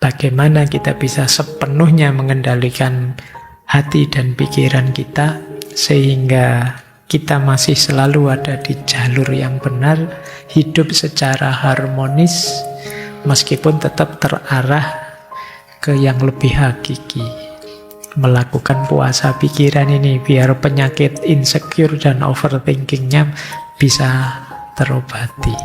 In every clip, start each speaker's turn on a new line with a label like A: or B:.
A: Bagaimana kita bisa sepenuhnya mengendalikan hati dan pikiran kita sehingga kita masih selalu ada di jalur yang benar, hidup secara harmonis, meskipun tetap terarah ke yang lebih hakiki. Melakukan puasa pikiran ini biar penyakit insecure dan overthinkingnya bisa terobati.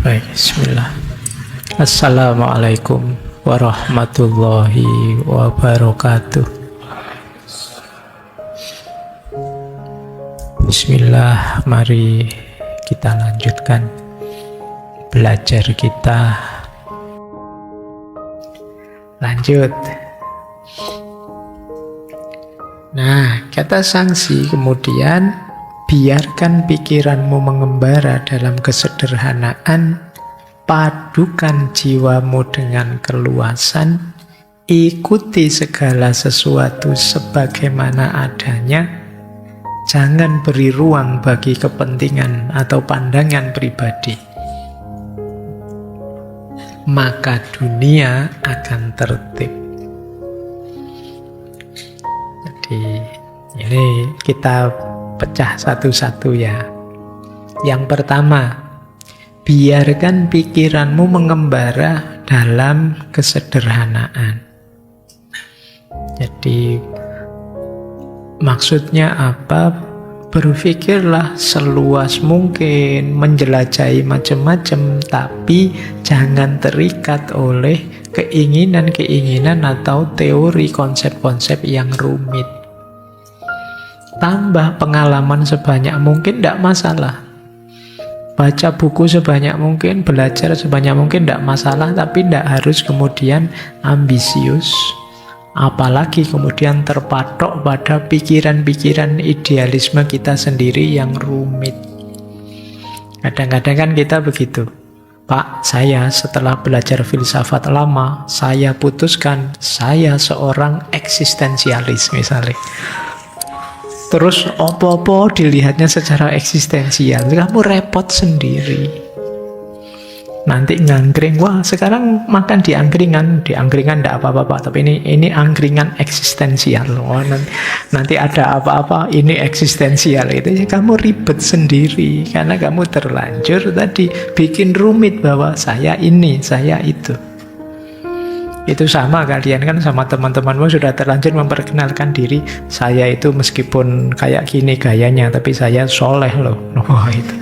A: Baik, bismillah. Assalamualaikum warahmatullahi wabarakatuh. Bismillah, mari kita lanjutkan belajar kita. Lanjut. Nah, kata sanksi kemudian, biarkan pikiranmu mengembara dalam kesederhanaan, padukan jiwamu dengan keluasan, ikuti segala sesuatu sebagaimana adanya, jangan beri ruang bagi kepentingan atau pandangan pribadi. Maka dunia akan tertib. Jadi ini kita pecah satu-satu ya. Yang pertama, biarkan pikiranmu mengembara dalam kesederhanaan. Jadi maksudnya apa? Berpikirlah seluas mungkin, menjelajahi macam-macam, tapi jangan terikat oleh keinginan-keinginan atau teori konsep-konsep yang rumit. Tambah pengalaman sebanyak mungkin, tidak masalah. Baca buku sebanyak mungkin, belajar sebanyak mungkin, tidak masalah. Tapi tidak harus kemudian ambisius, apalagi kemudian terpatok pada pikiran-pikiran idealisme kita sendiri yang rumit. Kadang-kadang kan kita begitu. Pak, saya setelah belajar filsafat lama, saya putuskan saya seorang eksistensialis misalnya. Terus opo-opo dilihatnya secara eksistensial, kamu repot sendiri. Nanti ngangkring, wah sekarang makan di angkringan tidak apa-apa, tapi ini angkringan eksistensial. Wah, nanti ada apa-apa, ini eksistensial. Itu ya kamu ribet sendiri, karena kamu terlanjur tadi bikin rumit bahwa saya ini, saya itu. Itu sama kalian kan sama teman-temanmu sudah terlanjur memperkenalkan diri, saya itu meskipun kayak gini gayanya, tapi saya soleh loh. Wah itu,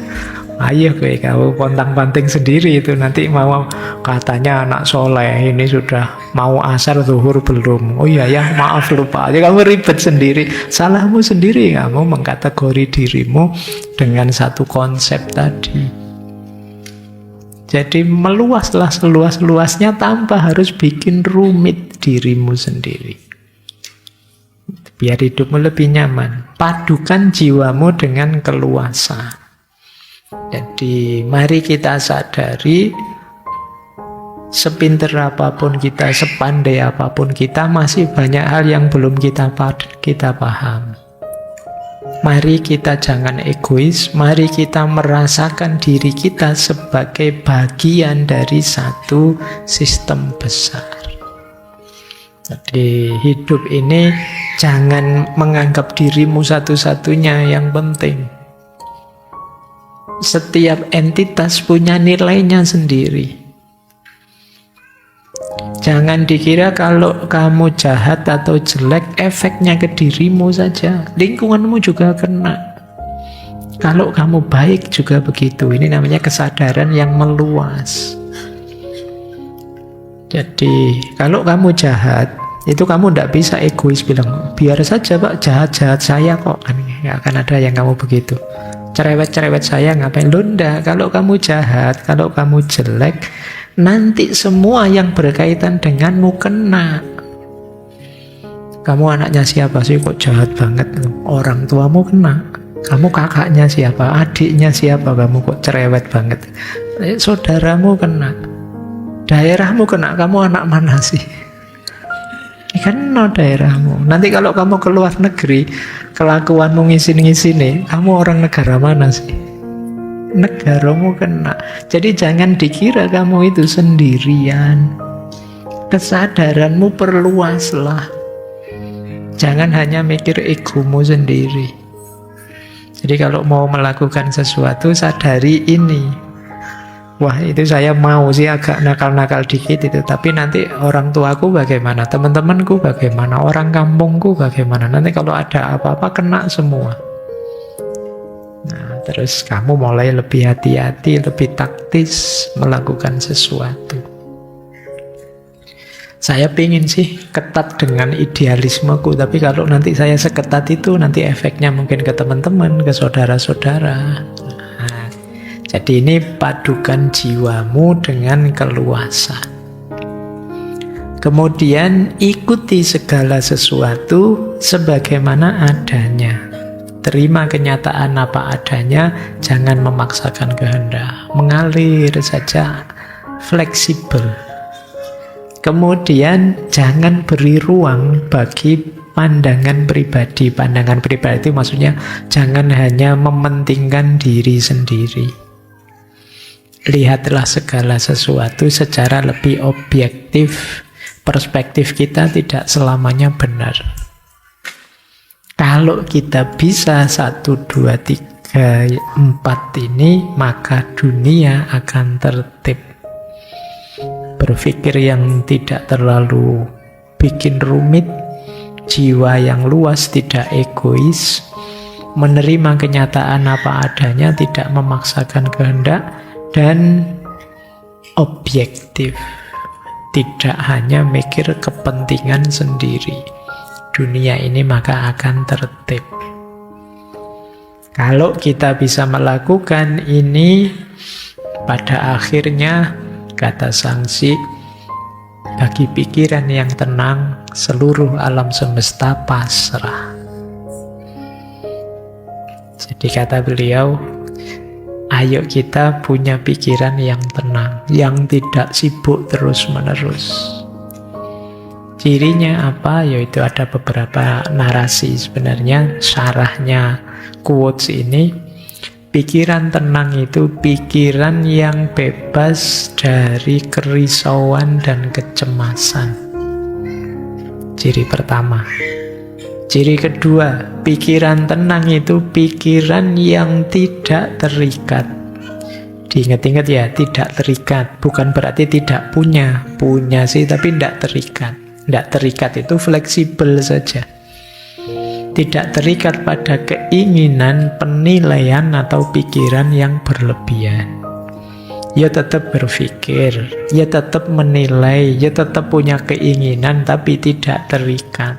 A: ayo kamu pontang-panting sendiri itu, nanti mau katanya anak soleh, ini sudah mau asar zuhur belum, oh iya ya maaf lupa aja, kamu ribet sendiri, salahmu sendiri, kamu mengkategori dirimu dengan satu konsep tadi. Jadi meluaslah seluas-luasnya tanpa harus bikin rumit dirimu sendiri. Biar hidupmu lebih nyaman. Padukan jiwamu dengan keluasan. Jadi mari kita sadari, sepinter apapun kita, sepandai apapun kita, masih banyak hal yang belum kita paham. Mari kita jangan egois, mari kita merasakan diri kita sebagai bagian dari satu sistem besar. Jadi hidup ini jangan menganggap dirimu satu-satunya yang penting. Setiap entitas punya nilainya sendiri. Jangan dikira kalau kamu jahat atau jelek, efeknya ke dirimu saja. Lingkunganmu juga kena. Kalau kamu baik juga begitu. Ini namanya kesadaran yang meluas. Jadi, kalau kamu jahat, itu kamu tidak bisa egois bilang, biar saja Pak, jahat-jahat saya kok. Nggak akan ada yang kamu begitu. Cerewet-cerewet saya ngapain? Loh, enggak. Kalau kamu jahat, kalau kamu jelek, nanti semua yang berkaitan denganmu kena. Kamu anaknya siapa sih kok jahat banget? Orang tuamu kena, Kamu kakaknya siapa? Adiknya siapa? Kamu kok cerewet banget? Saudaramu kena. Daerahmu kena. Kamu anak mana sih? Kena daerahmu. Nanti kalau kamu ke luar negeri, kelakuanmu ngisin-ngisin, kamu orang negara mana sih? Negaramu kena. Jadi jangan dikira kamu itu sendirian. Kesadaranmu perluaslah. Jangan hanya mikir egomu sendiri. Jadi kalau mau melakukan sesuatu, sadari ini. Wah, itu saya mau sih agak nakal-nakal dikit itu. Tapi nanti orang tuaku bagaimana? Teman-temanku bagaimana? Orang kampungku bagaimana? Nanti kalau ada apa-apa kena semua. Nah, terus kamu mulai lebih hati-hati, lebih taktis melakukan sesuatu. Saya pingin sih ketat dengan idealismeku, tapi kalau nanti saya seketat itu, nanti efeknya mungkin ke teman-teman, ke saudara-saudara. Nah, jadi ini padukan jiwamu dengan keluasan. Kemudian ikuti segala sesuatu sebagaimana adanya. Terima kenyataan apa adanya, jangan memaksakan kehendak. Mengalir saja, fleksibel. Kemudian jangan beri ruang bagi pandangan pribadi. Pandangan pribadi itu maksudnya jangan hanya mementingkan diri sendiri. Lihatlah segala sesuatu secara lebih objektif. Perspektif kita tidak selamanya benar. Kalau kita bisa 1, 2, 3, 4 ini, maka dunia akan tertib. Berpikir yang tidak terlalu bikin rumit, jiwa yang luas, tidak egois, menerima kenyataan apa adanya, tidak memaksakan kehendak, dan objektif. Tidak hanya mikir kepentingan sendiri. Dunia ini maka akan tertib. Kalau kita bisa melakukan ini, pada akhirnya kata Sangsi, bagi pikiran yang tenang, seluruh alam semesta pasrah. Jadi kata beliau, ayo kita punya pikiran yang tenang, yang tidak sibuk terus-menerus. Cirinya apa? Yaitu ada beberapa narasi sebenarnya, syarahnya quotes ini. Pikiran tenang itu pikiran yang bebas dari kerisauan dan kecemasan. Ciri pertama. Ciri kedua, pikiran tenang itu pikiran yang tidak terikat. Diingat-ingat ya, tidak terikat. Bukan berarti tidak punya. Punya sih, tapi tidak terikat. Tidak terikat itu fleksibel saja. Tidak terikat pada keinginan, penilaian, atau pikiran yang berlebihan. Ya tetap berpikir, ya tetap menilai, ya tetap punya keinginan, tapi tidak terikat.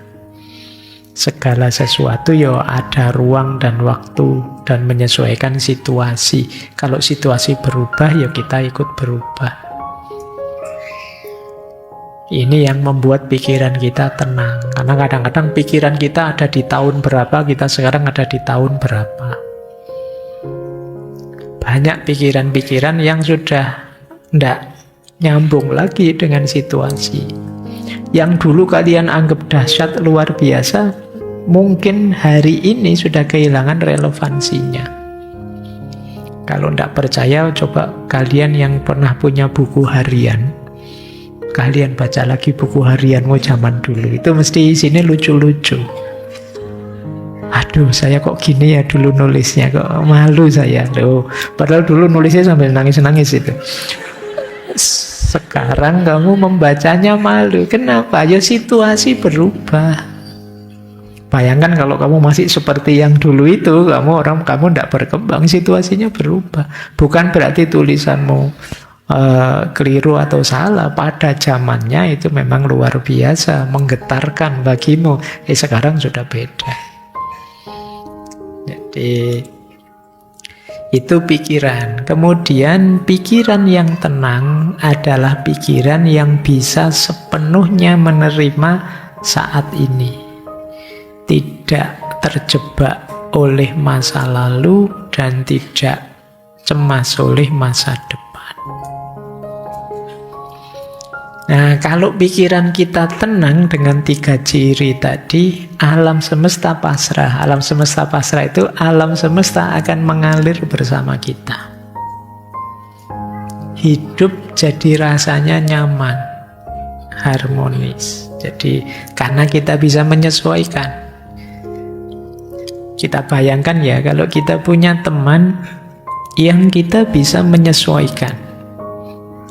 A: Segala sesuatu ya ada ruang dan waktu, dan menyesuaikan situasi. Kalau situasi berubah, ya kita ikut berubah. Ini yang membuat pikiran kita tenang. Karena kadang-kadang pikiran kita ada di tahun berapa, kita sekarang ada di tahun berapa. Banyak pikiran-pikiran yang sudah tidak nyambung lagi dengan situasi. Yang dulu kalian anggap dahsyat luar biasa, mungkin hari ini sudah kehilangan relevansinya. Kalau tidak percaya, coba kalian yang pernah punya buku harian, kalian baca lagi buku harianmu zaman dulu. Itu mesti isinya lucu-lucu. Aduh, saya kok gini ya dulu nulisnya, kok malu saya. Loh, padahal dulu nulisnya sambil nangis-nangis itu. Sekarang kamu membacanya malu. Kenapa? Ya situasi berubah. Bayangkan kalau kamu masih seperti yang dulu itu, kamu tidak berkembang, situasinya berubah. Bukan berarti tulisanmu keliru atau salah. Pada zamannya itu memang luar biasa, menggetarkan bagimu. Sekarang sudah beda. Jadi itu pikiran. Kemudian pikiran yang tenang adalah pikiran yang bisa sepenuhnya menerima saat ini, tidak terjebak oleh masa lalu dan tidak cemas oleh masa depan. Nah, kalau pikiran kita tenang dengan 3 ciri tadi, alam semesta pasrah. Alam semesta pasrah itu alam semesta akan mengalir bersama kita. Hidup jadi rasanya nyaman, harmonis. Jadi karena kita bisa menyesuaikan. Kita bayangkan ya, kalau kita punya teman yang kita bisa menyesuaikan.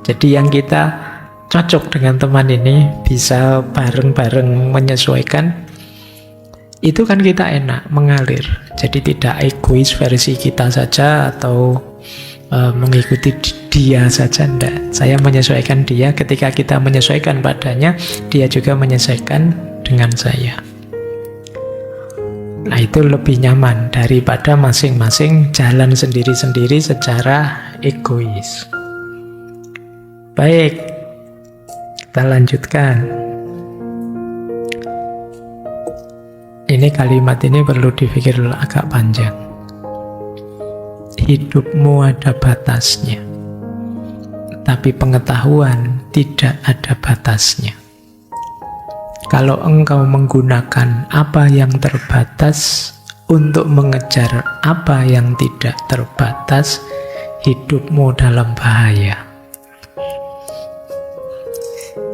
A: Jadi yang kita cocok dengan teman ini, bisa bareng-bareng menyesuaikan, itu kan kita enak, mengalir. Jadi tidak egois versi kita saja atau mengikuti dia saja, enggak. Saya menyesuaikan dia, ketika kita menyesuaikan padanya, dia juga menyesuaikan dengan saya. Nah, itu lebih nyaman daripada masing-masing jalan sendiri-sendiri secara egois. Baik, kita lanjutkan. Ini kalimat ini perlu dipikir dulu, agak panjang. Hidupmu ada batasnya, tapi pengetahuan tidak ada batasnya. Kalau engkau menggunakan apa yang terbatas untuk mengejar apa yang tidak terbatas, hidupmu dalam bahaya.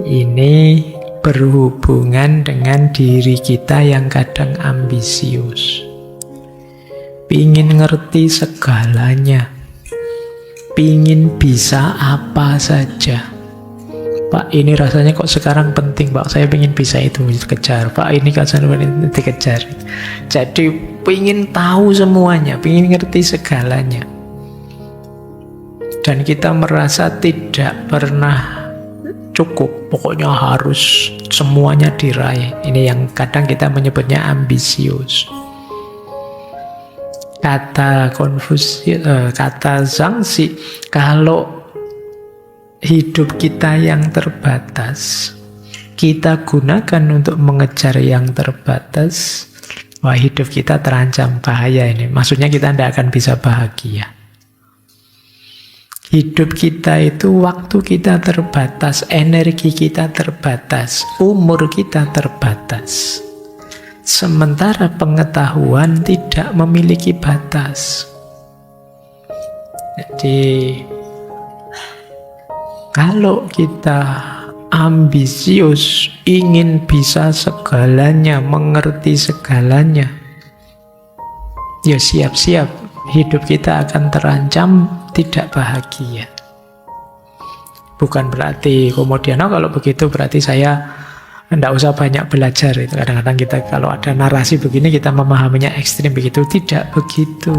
A: Ini berhubungan dengan diri kita yang kadang ambisius. Pingin ngerti segalanya, pingin bisa apa saja. Pak, ini rasanya kok sekarang penting, Pak, saya pingin bisa itu, dikejar. Pak, ini rasanya dikejar. Jadi pingin tahu semuanya, pingin ngerti segalanya. Dan kita merasa tidak pernah cukup, pokoknya harus semuanya diraih. Ini yang kadang kita menyebutnya ambisius. Kata Zhangxi, kalau hidup kita yang terbatas kita gunakan untuk mengejar yang terbatas, wah, hidup kita terancam bahaya ini. Maksudnya kita tidak akan bisa bahagia. Hidup kita itu waktu kita terbatas, energi kita terbatas, umur kita terbatas. Sementara pengetahuan tidak memiliki batas. Jadi kalau kita ambisius, ingin bisa segalanya, mengerti segalanya, ya siap-siap hidup kita akan terancam tidak bahagia. Bukan berarti kemudian, oh, kalau begitu berarti saya tidak usah banyak belajar. Itu kadang-kadang kita kalau ada narasi begini kita memahaminya ekstrim begitu. Tidak begitu.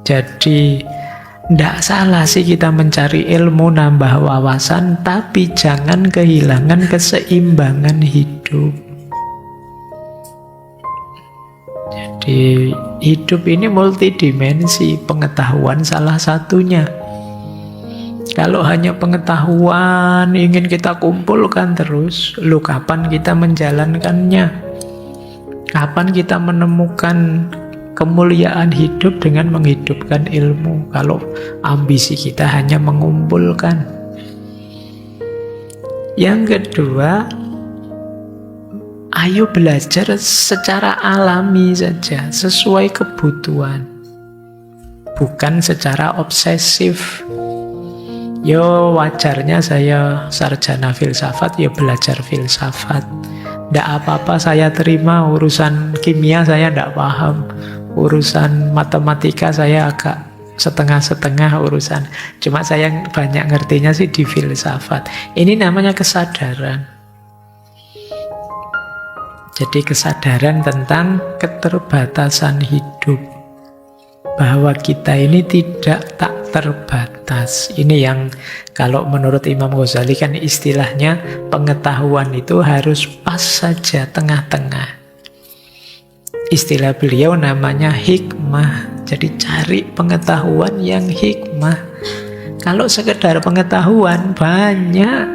A: Jadi tidak salah sih kita mencari ilmu, nambah wawasan, tapi jangan kehilangan keseimbangan hidup. Jadi hidup ini multidimensi, pengetahuan salah satunya. Kalau hanya pengetahuan ingin kita kumpulkan terus, lu kapan kita menjalankannya? Kapan kita menemukan kemuliaan hidup dengan menghidupkan ilmu? Kalau ambisi kita hanya mengumpulkan. Yang kedua, ayo belajar secara alami saja, sesuai kebutuhan. Bukan secara obsesif. Yo, wajarnya saya sarjana filsafat, ya belajar filsafat. Tidak apa-apa saya terima, urusan kimia saya tidak paham, urusan matematika saya agak setengah-setengah urusan. Cuma saya banyak ngertinya sih di filsafat. Ini namanya kesadaran. Jadi kesadaran tentang keterbatasan hidup. Bahwa kita ini tidak tak terbatas. Ini yang kalau menurut Imam Ghazali kan istilahnya pengetahuan itu harus pas saja, tengah-tengah. Istilah beliau namanya hikmah. Jadi cari pengetahuan yang hikmah. Kalau sekedar pengetahuan banyak.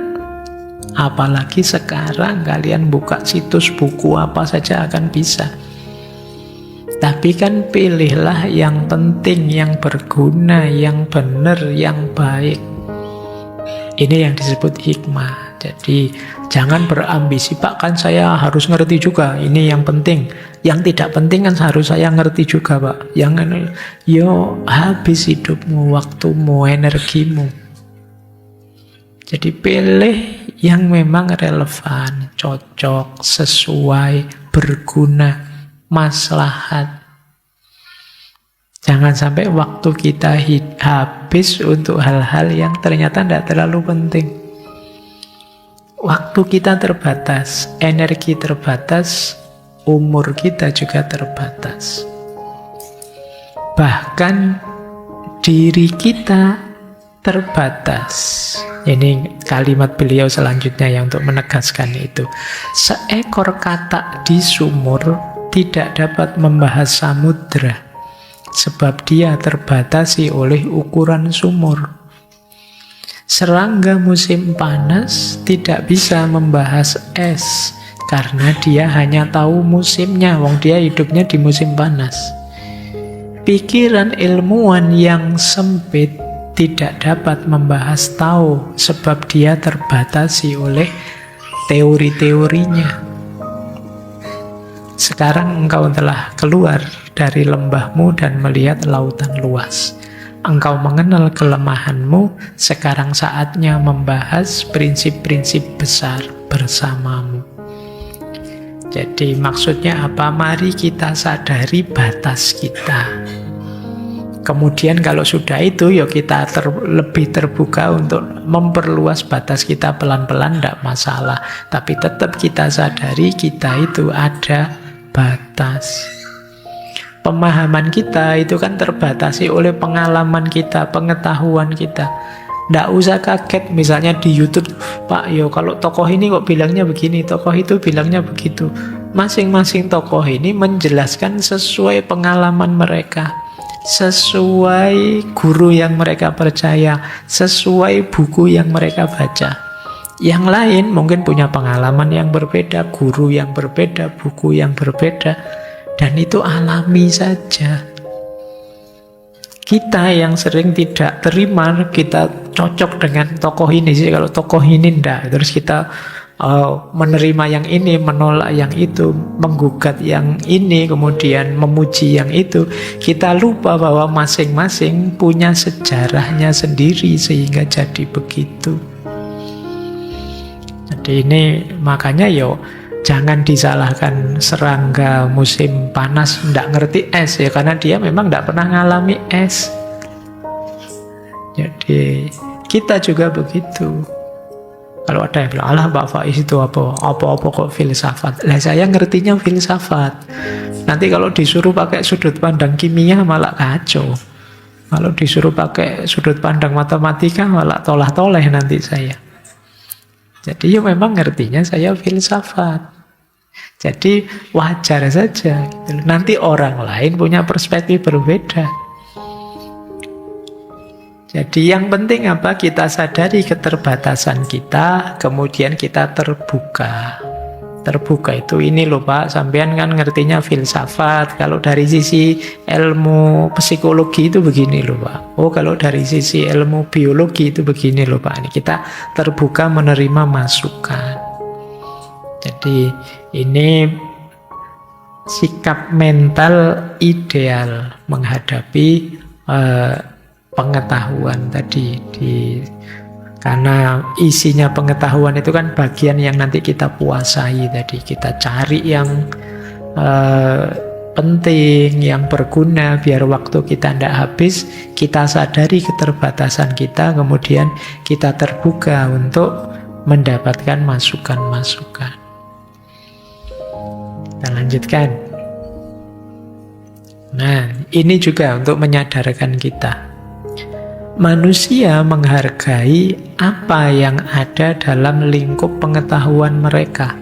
A: Apalagi sekarang kalian buka situs buku apa saja akan bisa. Tapi kan pilihlah yang penting, yang berguna, yang benar, yang baik. Ini yang disebut hikmah. Jadi jangan berambisi, Pak kan saya harus ngerti juga, ini yang penting. Yang tidak penting kan harus saya ngerti juga, Pak. Yo habis hidupmu, waktumu, energimu. Jadi pilih yang memang relevan, cocok, sesuai, berguna, maslahat. Jangan sampai waktu kita habis untuk hal-hal yang ternyata tidak terlalu penting. Waktu kita terbatas, energi terbatas, umur kita juga terbatas. Bahkan diri kita terbatas. Ini kalimat beliau selanjutnya yang untuk menegaskan itu. Seekor katak di sumur tidak dapat membahas samudra, sebab dia terbatasi oleh ukuran sumur. Serangga musim panas tidak bisa membahas es, karena dia hanya tahu musimnya, wong dia hidupnya di musim panas. Pikiran ilmuwan yang sempit tidak dapat membahas tahu, sebab dia terbatasi oleh teori-teorinya. Sekarang engkau telah keluar dari lembahmu dan melihat lautan luas. Engkau mengenal kelemahanmu, sekarang saatnya membahas prinsip-prinsip besar bersamamu. Jadi maksudnya apa? Mari kita sadari batas kita. Kemudian kalau sudah itu, ya kita lebih terbuka untuk memperluas batas kita pelan-pelan, tidak masalah. Tapi tetap kita sadari kita itu ada batas. Pemahaman kita itu kan terbatasi oleh pengalaman kita, pengetahuan kita. Tidak usah kaget misalnya di YouTube, Pak, yo kalau tokoh ini kok bilangnya begini, tokoh itu bilangnya begitu. Masing-masing tokoh ini menjelaskan sesuai pengalaman mereka, sesuai guru yang mereka percaya, sesuai buku yang mereka baca. Yang lain mungkin punya pengalaman yang berbeda, guru yang berbeda, buku yang berbeda, dan itu alami saja. Kita yang sering tidak terima, kita cocok dengan tokoh ini sih, kalau tokoh ini enggak, terus kita menerima yang ini, menolak yang itu, menggugat yang ini, kemudian memuji yang itu. Kita lupa bahwa masing-masing punya sejarahnya sendiri sehingga jadi begitu. Jadi ini makanya jangan disalahkan serangga musim panas tidak ngerti es ya, karena dia memang tidak pernah ngalami es. Jadi kita juga begitu. Kalau ada yang bilang, alah Mbak Faiz itu apa-apa kok filsafat. Lah saya ngertinya filsafat. Nanti kalau disuruh pakai sudut pandang kimia malah kacau. Kalau disuruh pakai sudut pandang matematika malah tolah-toleh nanti saya. Jadi memang ngertinya saya filsafat. Jadi wajar saja gitu. Nanti orang lain punya perspektif berbeda. Jadi yang penting apa? Kita sadari keterbatasan kita, kemudian kita terbuka. Terbuka itu ini loh Pak, sampean kan ngertinya filsafat. Kalau dari sisi ilmu psikologi itu begini loh Pak. Oh kalau dari sisi ilmu biologi itu begini loh Pak. Ini kita terbuka menerima masukan. Jadi ini sikap mental ideal menghadapi pengetahuan tadi karena isinya pengetahuan itu kan bagian yang nanti kita puasai tadi. Kita cari yang penting, yang berguna, biar waktu kita tidak habis. Kita sadari keterbatasan kita, kemudian kita terbuka untuk mendapatkan masukan-masukan. Kita lanjutkan. Nah, ini juga untuk menyadarkan kita. Manusia menghargai apa yang ada dalam lingkup pengetahuan mereka.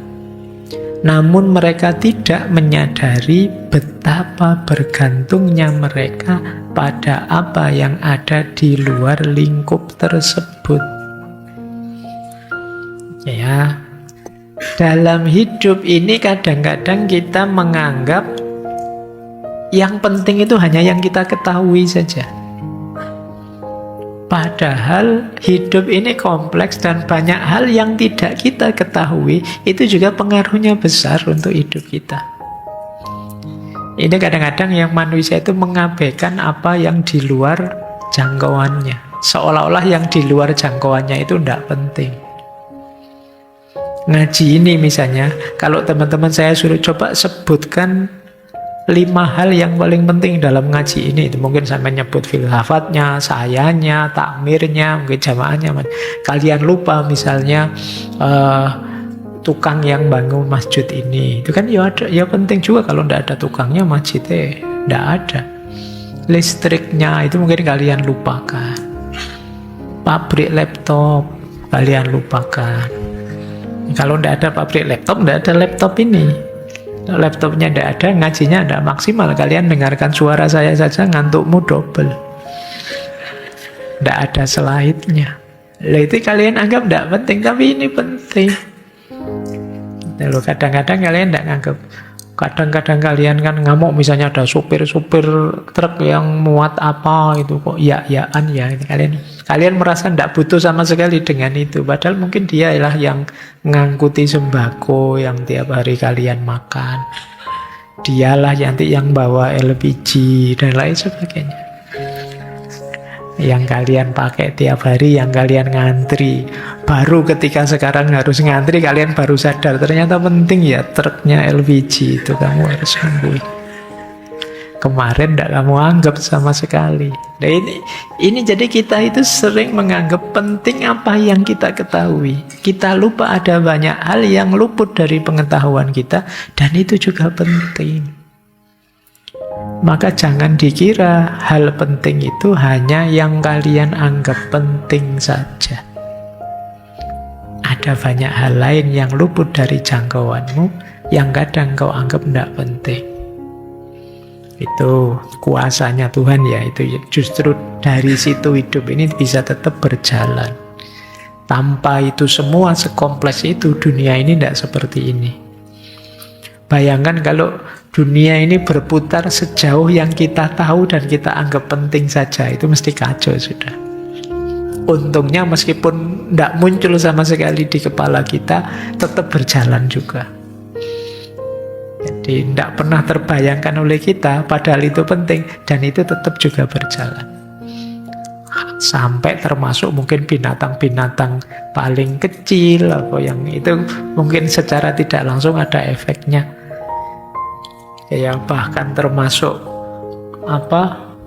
A: Namun mereka tidak menyadari betapa bergantungnya mereka pada apa yang ada di luar lingkup tersebut. Ya, dalam hidup ini kadang-kadang kita menganggap Yang penting itu hanya yang kita ketahui saja. Padahal hidup ini kompleks dan banyak hal yang tidak kita ketahui, itu juga pengaruhnya besar untuk hidup kita. Ini kadang-kadang yang manusia itu mengabaikan apa yang di luar jangkauannya. Seolah-olah yang di luar jangkauannya itu tidak penting. Ngaji ini misalnya, kalau teman-teman saya suruh coba sebutkan 5 hal yang paling penting dalam ngaji ini, itu mungkin sampai nyebut filsafatnya, sayanya, takmirnya, mungkin jamaahnya. Kalian lupa misalnya tukang yang bangun masjid ini, itu kan ya ada, ya penting juga. Kalau tidak ada tukangnya masjidnya tidak ada. Listriknya itu mungkin kalian lupakan. Pabrik laptop kalian lupakan. Kalau tidak ada pabrik laptop, tidak ada laptop ini. Laptopnya tidak ada, ngajinya tidak maksimal. Kalian dengarkan suara saya saja ngantukmu double. Tidak ada slide-nya. Itu kalian anggap tidak penting, tapi ini penting. Kadang-kadang kalian tidak nganggap. Kadang-kadang kalian kan ngamuk, misalnya ada supir-supir truk yang muat apa itu kok ya-yaan ya. Kalian merasa tidak butuh sama sekali dengan itu. Padahal mungkin dialah yang ngangkuti sembako yang tiap hari kalian makan. Dialah yang bawa LPG dan lain sebagainya. Yang kalian pakai tiap hari, yang kalian ngantri. Baru ketika sekarang harus ngantri, kalian baru sadar ternyata penting ya truknya LPG itu, kamu harus nungguin. Kemarin tidak kamu anggap sama sekali. Nah ini jadi kita itu sering menganggap penting apa yang kita ketahui. Kita lupa ada banyak hal yang luput dari pengetahuan kita, dan itu juga penting. Maka jangan dikira hal penting itu hanya yang kalian anggap penting saja. Ada banyak hal lain yang luput dari jangkauanmu, yang kadang kau anggap tidak penting. Itu kuasanya Tuhan ya. Itu justru dari situ hidup ini bisa tetap berjalan. Tanpa itu semua sekompleks itu, dunia ini tidak seperti ini. Bayangkan kalau dunia ini berputar sejauh yang kita tahu dan kita anggap penting saja, itu mesti kacau sudah. Untungnya meskipun tidak muncul sama sekali di kepala kita, tetap berjalan juga. Jadi tidak pernah terbayangkan oleh kita, padahal itu penting, dan itu tetap juga berjalan. Sampai termasuk mungkin binatang-binatang paling kecil, apa yang itu mungkin secara tidak langsung ada efeknya. Yang bahkan termasuk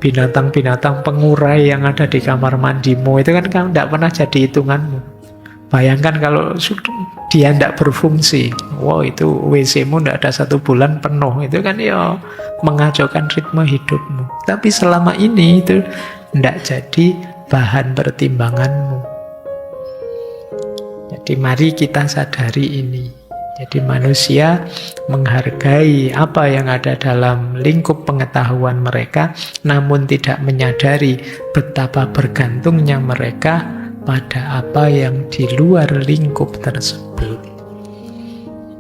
A: binatang-binatang pengurai yang ada di kamar mandimu, itu kan tidak pernah jadi hitunganmu. Bayangkan kalau dia tidak berfungsi, wow, itu WC-mu tidak ada 1 bulan penuh, itu kan ya mengacaukan ritme hidupmu. Tapi selama ini itu tidak jadi bahan pertimbanganmu. Jadi mari kita sadari ini. Jadi manusia menghargai apa yang ada dalam lingkup pengetahuan mereka, namun tidak menyadari betapa bergantungnya mereka pada apa yang di luar lingkup tersebut.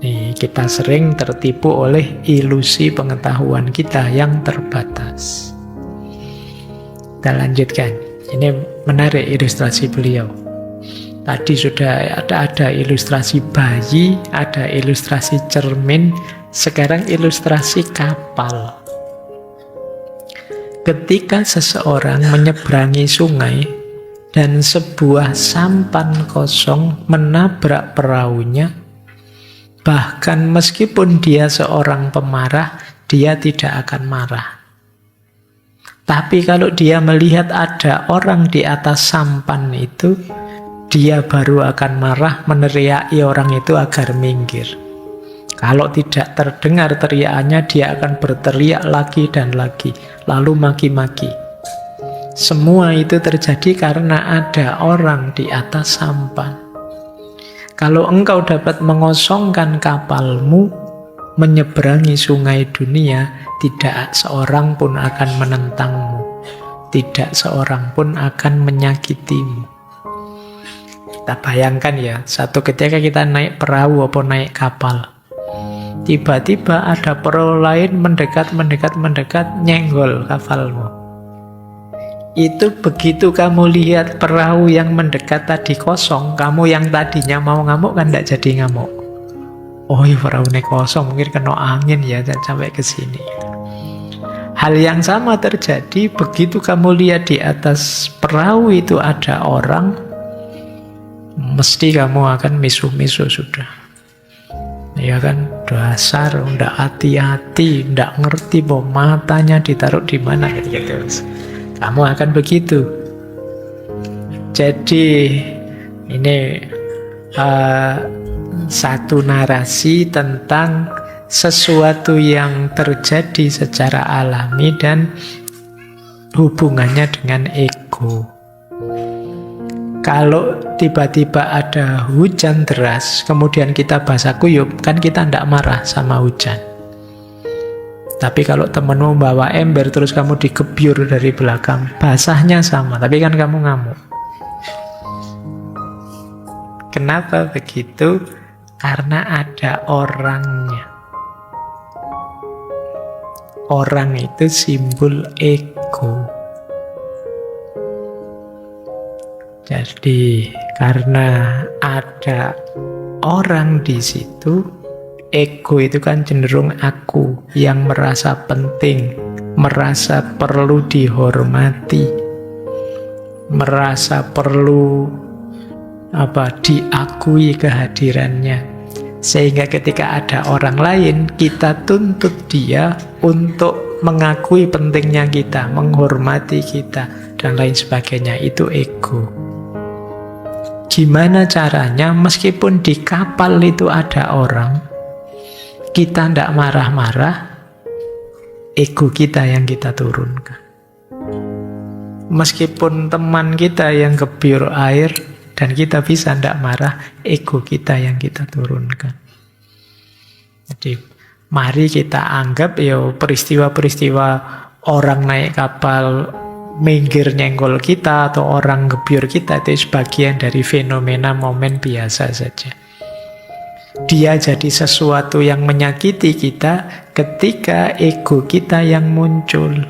A: Nih, kita sering tertipu oleh ilusi pengetahuan kita yang terbatas. Kita lanjutkan. Ini menarik ilustrasi beliau. Tadi sudah ada ilustrasi bayi, ada ilustrasi cermin, sekarang ilustrasi kapal. Ketika seseorang menyeberangi sungai dan sebuah sampan kosong menabrak perahunya, bahkan meskipun dia seorang pemarah, dia tidak akan marah. Tapi kalau dia melihat ada orang di atas sampan itu, dia baru akan marah, meneriaki orang itu agar minggir. Kalau tidak terdengar teriakannya, dia akan berteriak lagi dan lagi, lalu maki-maki. Semua itu terjadi karena ada orang di atas sampan. Kalau engkau dapat mengosongkan kapalmu, menyeberangi sungai dunia, tidak seorang pun akan menentangmu, tidak seorang pun akan menyakitimu. Kita bayangkan ya, satu ketika kita naik perahu atau naik kapal, Tiba-tiba ada perahu lain mendekat, nyenggol kapalmu. Itu begitu kamu lihat perahu yang mendekat tadi kosong, kamu yang tadinya mau ngamuk kan tidak jadi ngamuk. Oh iya, perahu ini kosong, mungkin kena angin ya dan sampai ke sini. Hal yang sama terjadi begitu kamu lihat di atas perahu itu ada orang, mesti kamu akan misuh-misuh sudah. Ya kan, dasar, ndak hati-hati, ndak ngerti bahwa matanya ditaruh di mana gitu. Kamu akan begitu. Jadi ini satu narasi tentang sesuatu yang terjadi secara alami dan hubungannya dengan ego. Kalau tiba-tiba ada hujan deras, kemudian kita basah kuyup, kan kita tidak marah sama hujan. Tapi kalau temenmu bawa ember, terus kamu digebyur dari belakang, basahnya sama, tapi kan kamu ngamuk. Kenapa begitu? Karena ada orangnya. Orang itu simbol ego. Jadi karena ada orang di situ, ego itu kan cenderung aku yang merasa penting, merasa perlu dihormati, merasa perlu diakui kehadirannya. Sehingga ketika ada orang lain, kita tuntut dia untuk mengakui pentingnya kita, menghormati kita, dan lain sebagainya. Itu ego. Gimana caranya meskipun di kapal itu ada orang, kita tidak marah-marah, ego kita yang kita turunkan. Meskipun teman kita yang kebyur air dan kita bisa tidak marah, ego kita yang kita turunkan. Jadi mari kita anggap peristiwa-peristiwa orang naik kapal minggir nyenggol kita atau orang gebyur kita itu sebagian dari fenomena momen biasa saja. Dia jadi sesuatu yang menyakiti kita ketika ego kita yang muncul.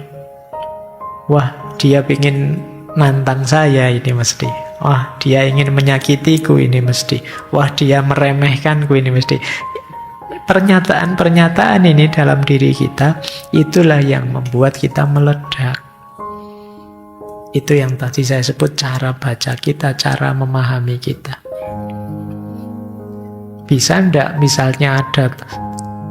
A: Wah, dia ingin nantang saya ini mesti. Wah, dia ingin menyakitiku ini mesti. Wah, dia meremehkanku ini mesti. Pernyataan-pernyataan ini dalam diri kita, itulah yang membuat kita meledak. Itu yang tadi saya sebut cara baca kita, cara memahami kita. Bisa enggak misalnya ada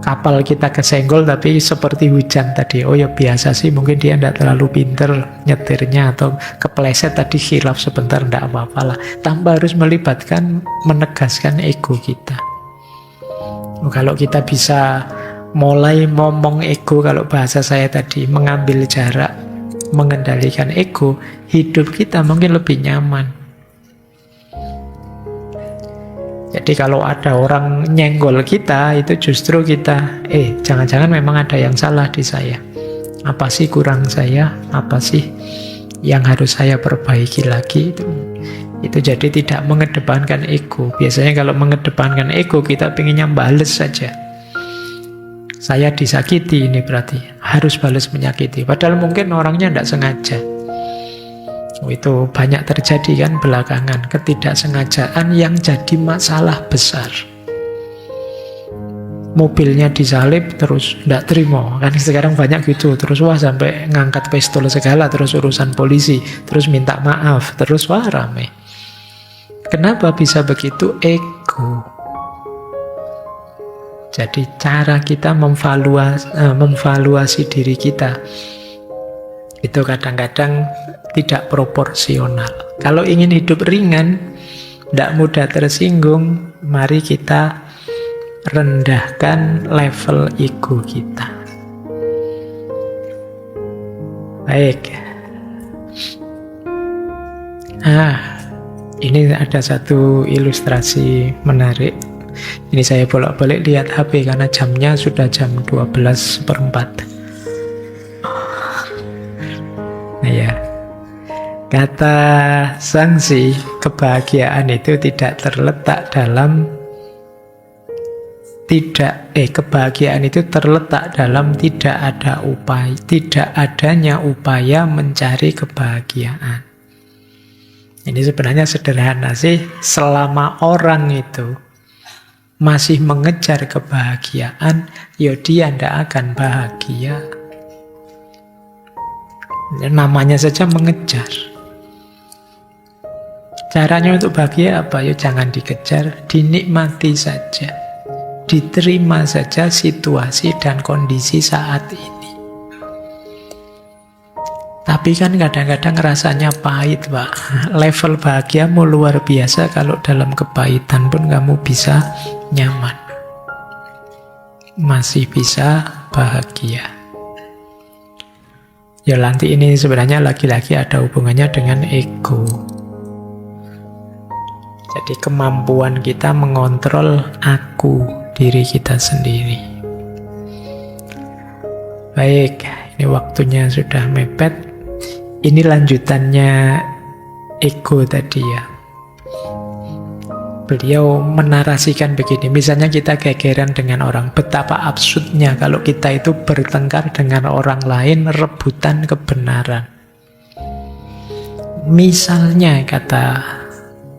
A: kapal kita kesenggol tapi seperti hujan tadi. Oh ya biasa sih, mungkin dia enggak terlalu pinter nyetirnya atau kepleset tadi khilaf sebentar, enggak apa-apa lah. Tanpa harus melibatkan, menegaskan ego kita. Kalau kita bisa mulai ngomong ego, kalau bahasa saya tadi, mengambil jarak, mengendalikan ego, hidup kita mungkin lebih nyaman. Jadi kalau ada orang nyenggol kita, itu justru kita, jangan-jangan memang ada yang salah di saya. Apa sih kurang saya? Apa sih yang harus saya perbaiki lagi? Itu jadi tidak mengedepankan ego. Biasanya kalau mengedepankan ego, kita pengennya bales saja. Saya disakiti, ini berarti harus balas menyakiti. Padahal mungkin orangnya tidak sengaja. Itu banyak terjadi kan belakangan. Ketidaksengajaan yang jadi masalah besar. Mobilnya disalip terus tidak terima. Kan sekarang banyak gitu. Terus wah sampai ngangkat pistol segala. Terus urusan polisi. Terus minta maaf. Terus wah rame. Kenapa bisa begitu? Ego. Jadi cara kita memvaluasi diri kita itu kadang-kadang tidak proporsional. Kalau ingin hidup ringan, tidak mudah tersinggung, mari kita rendahkan level ego kita. Baik. Ini ada satu ilustrasi menarik. Ini saya bolak-balik lihat HP karena jamnya sudah jam 12:04. Nah ya, kata sanksi, kebahagiaan itu tidak terletak dalam Kebahagiaan itu terletak dalam tidak adanya upaya mencari kebahagiaan. Ini sebenarnya sederhana sih, selama orang itu masih mengejar kebahagiaan, ya dia tidak akan bahagia. Namanya saja mengejar. Caranya untuk bahagia apa? Ya jangan dikejar, dinikmati saja. Diterima saja situasi dan kondisi saat ini. Tapi kan kadang-kadang rasanya pahit, Pak. Level bahagiamu luar biasa kalau dalam kepahitan pun kamu bisa nyaman. Masih bisa bahagia. Ya nanti ini sebenarnya lagi-lagi ada hubungannya dengan ego. Jadi kemampuan kita mengontrol aku, diri kita sendiri. Baik, ini waktunya sudah mepet. Ini lanjutannya ego tadi ya. Beliau menarasikan begini, misalnya kita gegeran dengan orang, betapa absurdnya kalau kita itu bertengkar dengan orang lain, rebutan kebenaran. Misalnya kata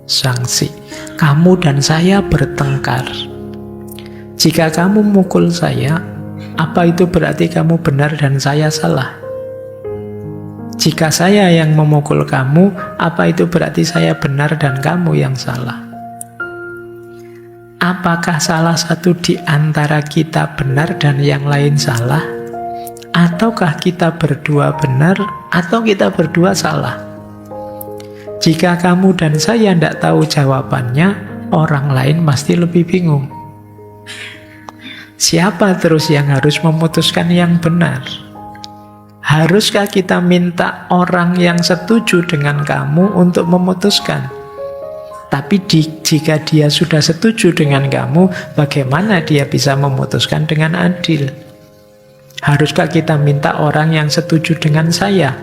A: Zhangzi, kamu dan saya bertengkar. Jika kamu mukul saya, apa itu berarti kamu benar dan saya salah? Jika saya yang memukul kamu, apa itu berarti saya benar dan kamu yang salah? Apakah salah satu di antara kita benar dan yang lain salah? Ataukah kita berdua benar atau kita berdua salah? Jika kamu dan saya tidak tahu jawabannya, orang lain pasti lebih bingung. Siapa terus yang harus memutuskan yang benar? Haruskah kita minta orang yang setuju dengan kamu untuk memutuskan? Tapi jika dia sudah setuju dengan kamu, bagaimana dia bisa memutuskan dengan adil? Haruskah kita minta orang yang setuju dengan saya?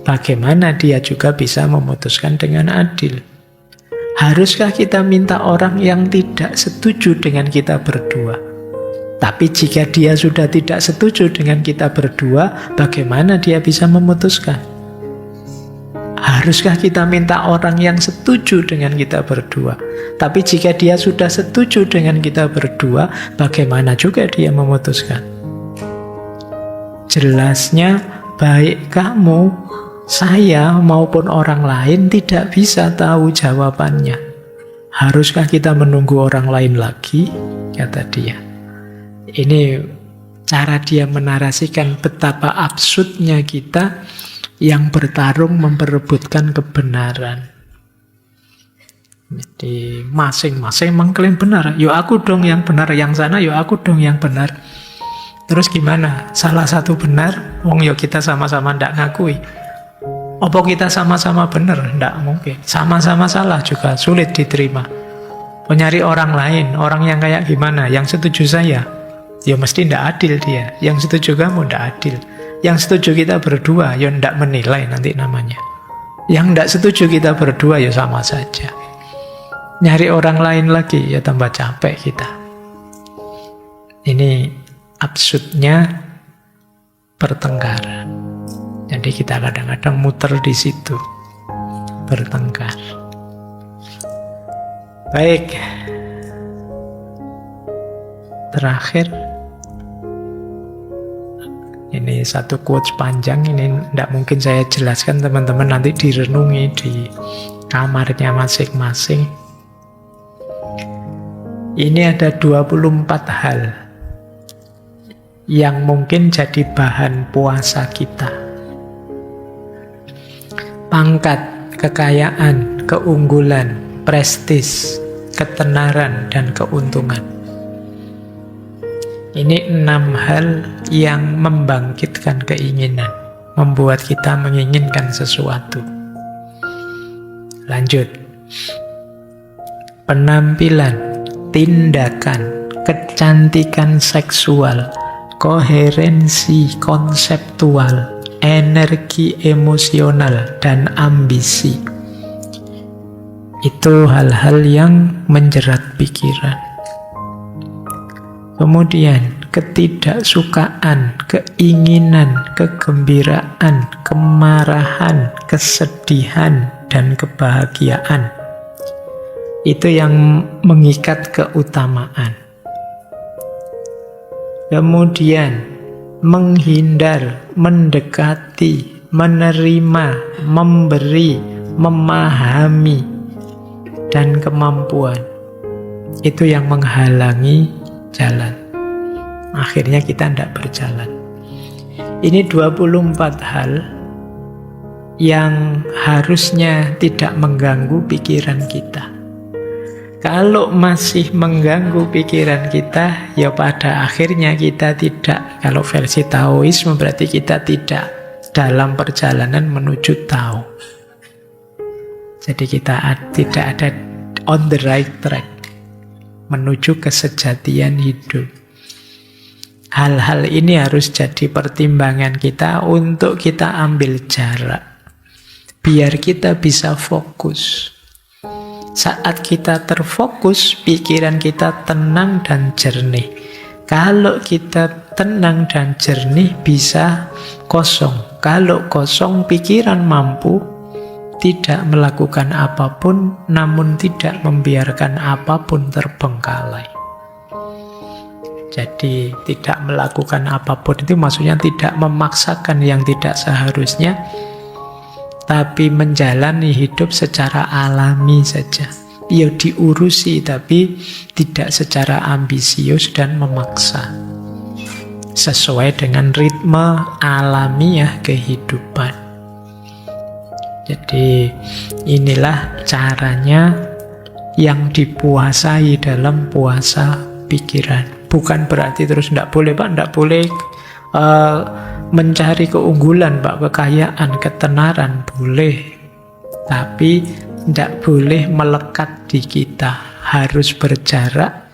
A: Bagaimana dia juga bisa memutuskan dengan adil? Haruskah kita minta orang yang tidak setuju dengan kita berdua? Tapi jika dia sudah tidak setuju dengan kita berdua, bagaimana dia bisa memutuskan? Haruskah kita minta orang yang setuju dengan kita berdua? Tapi jika dia sudah setuju dengan kita berdua, bagaimana juga dia memutuskan? Jelasnya, baik kamu, saya, maupun orang lain tidak bisa tahu jawabannya. Haruskah kita menunggu orang lain lagi? Kata dia. Ini cara dia menarasikan betapa absurdnya kita yang bertarung memperebutkan kebenaran. Jadi masing-masing mengklaim benar. Yo aku dong yang benar, yang sana yo aku dong yang benar. Terus gimana? Salah satu benar, wong yo kita sama-sama ndak ngakui. Apa kita sama-sama benar? Ndak mungkin. Sama-sama salah juga sulit diterima. Mencari orang lain, orang yang kayak gimana? Yang setuju saya, ya mesti ndak adil dia. Yang setuju kamu ndak adil. Yang setuju kita berdua, ya ndak menilai nanti namanya. Yang ndak setuju kita berdua, ya sama saja. Nyari orang lain lagi, ya tambah capek kita. Ini absurdnya pertengkaran. Jadi kita kadang-kadang muter di situ, bertengkar. Baik. Terakhir, ini satu quotes panjang, ini tidak mungkin saya jelaskan, teman-teman nanti direnungi di kamarnya masing-masing. Ini ada 24 hal yang mungkin jadi bahan puasa kita. Pangkat, kekayaan, keunggulan, prestis, ketenaran, dan keuntungan. Ini 6 hal yang membangkitkan keinginan, membuat kita menginginkan sesuatu. Lanjut. Penampilan, tindakan, kecantikan seksual, koherensi konseptual, energi emosional, dan ambisi. Itu hal-hal yang menjerat pikiran. Kemudian ketidaksukaan, keinginan, kegembiraan, kemarahan, kesedihan, dan kebahagiaan. Itu yang mengikat keutamaan. Kemudian menghindar, mendekati, menerima, memberi, memahami, dan kemampuan. Itu yang menghalangi jalan. Akhirnya kita tidak berjalan. Ini 24 hal yang harusnya tidak mengganggu pikiran kita. Kalau masih mengganggu pikiran kita, ya pada akhirnya kita tidak, kalau versi Taoisme berarti kita tidak dalam perjalanan menuju Tao. Jadi kita tidak ada on the right track menuju kesejatian hidup. Hal-hal ini harus jadi pertimbangan kita untuk kita ambil jarak. Biar kita bisa fokus. Saat kita terfokus, pikiran kita tenang dan jernih. Kalau kita tenang dan jernih, bisa kosong. Kalau kosong, pikiran mampu tidak melakukan apapun, namun tidak membiarkan apapun terbengkalai. Jadi tidak melakukan apapun itu maksudnya tidak memaksakan yang tidak seharusnya, tapi menjalani hidup secara alami saja. Ya diurusi, tapi tidak secara ambisius dan memaksa. Sesuai dengan ritme alamiah kehidupan. Jadi inilah caranya yang dipuasai dalam puasa pikiran. Bukan berarti terus tidak boleh Pak, tidak boleh mencari keunggulan Pak, kekayaan, ketenaran, boleh. Tapi tidak boleh melekat di kita, harus berjarak,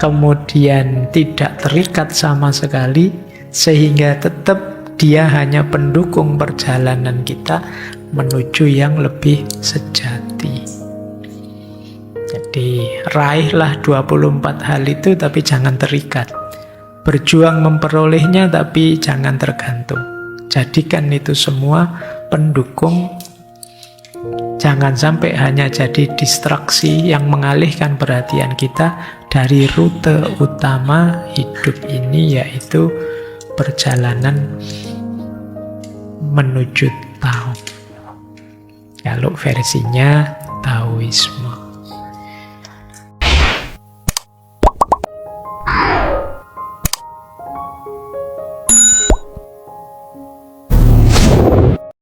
A: kemudian tidak terikat sama sekali, sehingga tetap dia hanya pendukung perjalanan kita menuju yang lebih sejati. Jadi raihlah 24 hal itu, tapi jangan terikat. Berjuang memperolehnya, tapi jangan tergantung. Jadikan itu semua pendukung. Jangan sampai hanya jadi distraksi yang mengalihkan perhatian kita dari rute utama hidup ini, yaitu perjalanan menuju Tao. Kalau versinya Taoisme.